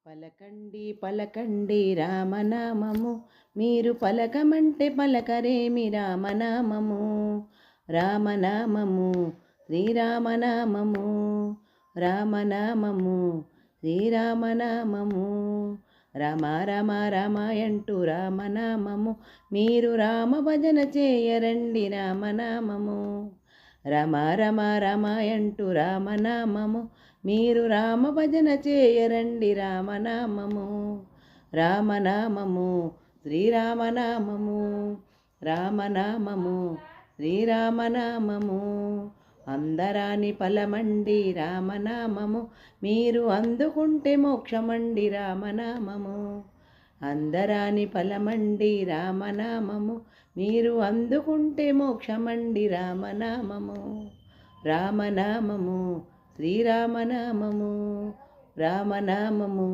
పలకండి పలకండి రామనామము, మీరు పలకమంటే పలకరేమి రామనామము. రామనామము శ్రీరామనామము, రామనామము శ్రీరామనామము. రమ రమ రమయంటూ రామనామము, మీరు రామ భజన చేయరండి రామనామము. రమ రమ రమయంటూ రామనామము, మీరు రామ భజన చేయరండి రామనామము. రామనామము శ్రీరామనామము, రామనామము శ్రీరామనామము. అందరాని ఫలమండి రామనామము, మీరు అందుకుంటే మోక్షమండి రామనామము. అందరాని ఫలమండి రామనామము, మీరు అందుకుంటే మోక్షమండి రామనామము. రామనామము శ్రీరామనామము, రామనామము.